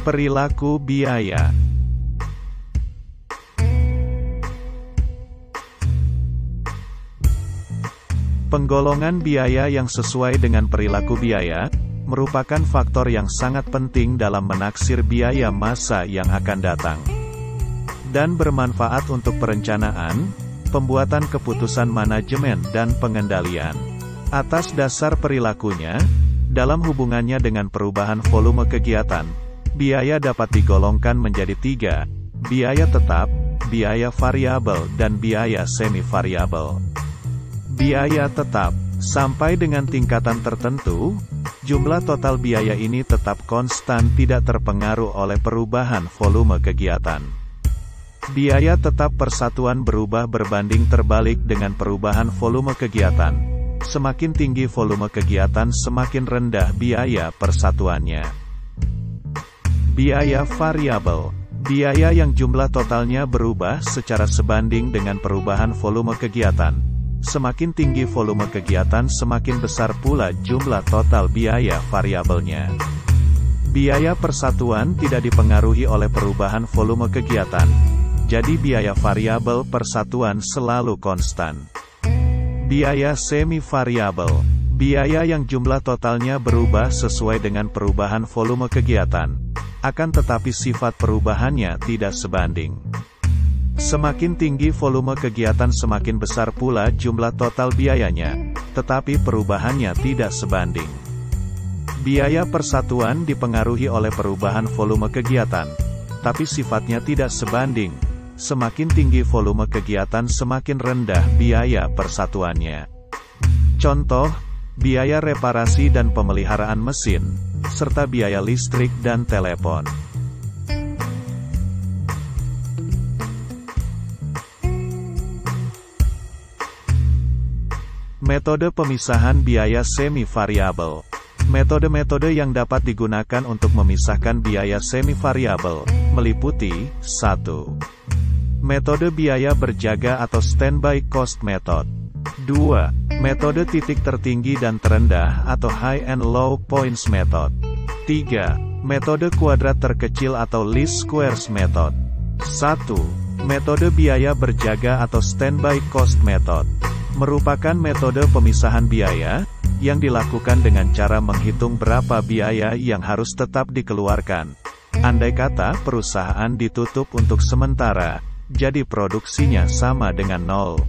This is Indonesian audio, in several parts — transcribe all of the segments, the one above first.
Perilaku biaya. Penggolongan biaya yang sesuai dengan perilaku biaya, merupakan faktor yang sangat penting dalam menaksir biaya masa yang akan datang. Dan bermanfaat untuk perencanaan, pembuatan keputusan manajemen dan pengendalian. Atas dasar perilakunya, dalam hubungannya dengan perubahan volume kegiatan, biaya dapat digolongkan menjadi 3, biaya tetap, biaya variabel dan biaya semi-variabel. Biaya tetap, sampai dengan tingkatan tertentu, jumlah total biaya ini tetap konstan tidak terpengaruh oleh perubahan volume kegiatan. Biaya tetap persatuan berubah berbanding terbalik dengan perubahan volume kegiatan. Semakin tinggi volume kegiatan semakin rendah biaya persatuannya. Biaya variabel, biaya yang jumlah totalnya berubah secara sebanding dengan perubahan volume kegiatan. Semakin tinggi volume kegiatan semakin besar pula jumlah total biaya variabelnya. Biaya persatuan tidak dipengaruhi oleh perubahan volume kegiatan, jadi biaya variabel persatuan selalu konstan. Biaya semi-variabel, biaya yang jumlah totalnya berubah sesuai dengan perubahan volume kegiatan, akan tetapi sifat perubahannya tidak sebanding. Semakin tinggi volume kegiatan semakin besar pula jumlah total biayanya, tetapi perubahannya tidak sebanding. Biaya persatuan dipengaruhi oleh perubahan volume kegiatan, tapi sifatnya tidak sebanding. Semakin tinggi volume kegiatan semakin rendah biaya persatuannya. Contoh, biaya reparasi dan pemeliharaan mesin, serta biaya listrik dan telepon. Metode pemisahan biaya semi-variabel. Metode-metode yang dapat digunakan untuk memisahkan biaya semi-variabel, meliputi 1. Metode biaya berjaga atau standby cost method. 2. Metode titik tertinggi dan terendah atau high and low points method. 3. Metode kuadrat terkecil atau least squares method. 1. Metode biaya berjaga atau standby cost method merupakan metode pemisahan biaya, yang dilakukan dengan cara menghitung berapa biaya yang harus tetap dikeluarkan. Andai kata perusahaan ditutup untuk sementara, jadi produksinya sama dengan 0.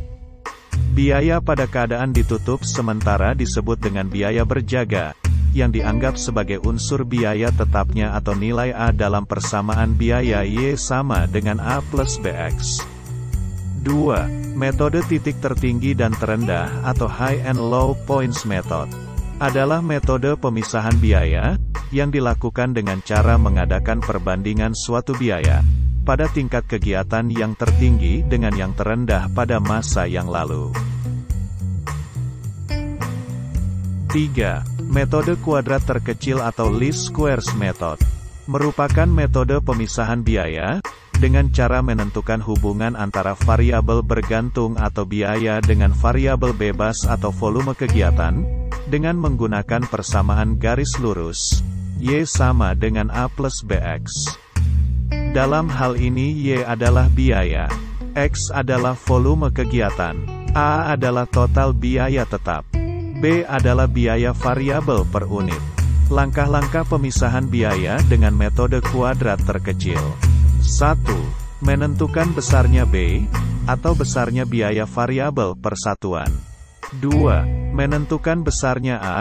Biaya pada keadaan ditutup sementara disebut dengan biaya berjaga, yang dianggap sebagai unsur biaya tetapnya atau nilai A dalam persamaan biaya Y sama dengan A plus BX. 2. Metode titik tertinggi dan terendah atau high and low points method adalah metode pemisahan biaya, yang dilakukan dengan cara mengadakan perbandingan suatu biaya pada tingkat kegiatan yang tertinggi dengan yang terendah pada masa yang lalu. 3. Metode kuadrat terkecil atau least squares method merupakan metode pemisahan biaya, dengan cara menentukan hubungan antara variabel bergantung atau biaya dengan variabel bebas atau volume kegiatan, dengan menggunakan persamaan garis lurus, Y sama dengan A plus BX. Dalam hal ini Y adalah biaya, X adalah volume kegiatan, A adalah total biaya tetap, B adalah biaya variabel per unit. Langkah-langkah pemisahan biaya dengan metode kuadrat terkecil. 1. Menentukan besarnya B, atau besarnya biaya variabel persatuan. 2. Menentukan besarnya A,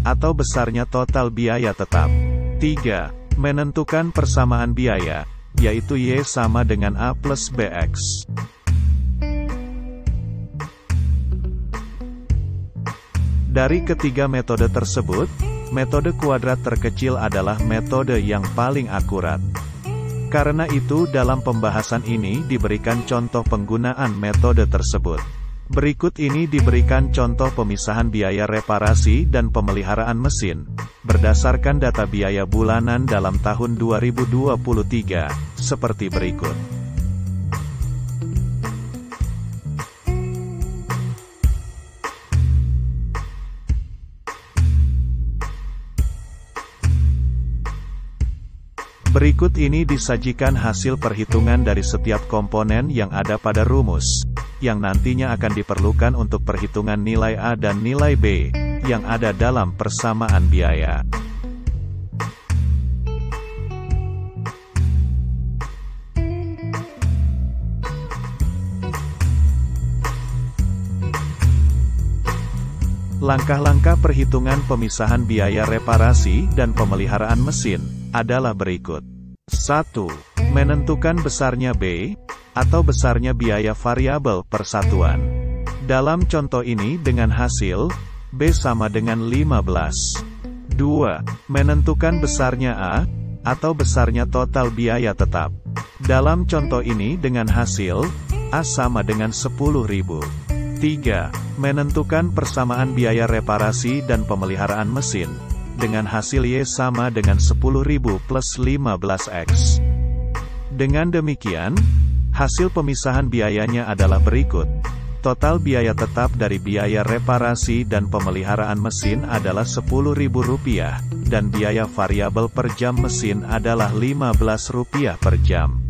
atau besarnya total biaya tetap. 3. Menentukan persamaan biaya, yaitu Y sama dengan A plus BX. Dari ketiga metode tersebut, metode kuadrat terkecil adalah metode yang paling akurat. Karena itu dalam pembahasan ini diberikan contoh penggunaan metode tersebut. Berikut ini diberikan contoh pemisahan biaya reparasi dan pemeliharaan mesin, berdasarkan data biaya bulanan dalam tahun 2023, seperti berikut. Berikut ini disajikan hasil perhitungan dari setiap komponen yang ada pada rumus, yang nantinya akan diperlukan untuk perhitungan nilai A dan nilai B, yang ada dalam persamaan biaya. Langkah-langkah perhitungan pemisahan biaya reparasi dan pemeliharaan mesin adalah berikut. 1. Menentukan besarnya B, atau besarnya biaya variabel persatuan. Dalam contoh ini dengan hasil, B sama dengan 15. 2. Menentukan besarnya A, atau besarnya total biaya tetap. Dalam contoh ini dengan hasil, A sama dengan 10.000. 3. Menentukan persamaan biaya reparasi dan pemeliharaan mesin, dengan hasil Y sama dengan 10.000 plus 15X. Dengan demikian, hasil pemisahan biayanya adalah berikut. Total biaya tetap dari biaya reparasi dan pemeliharaan mesin adalah Rp10.000, dan biaya variabel per jam mesin adalah Rp15 per jam.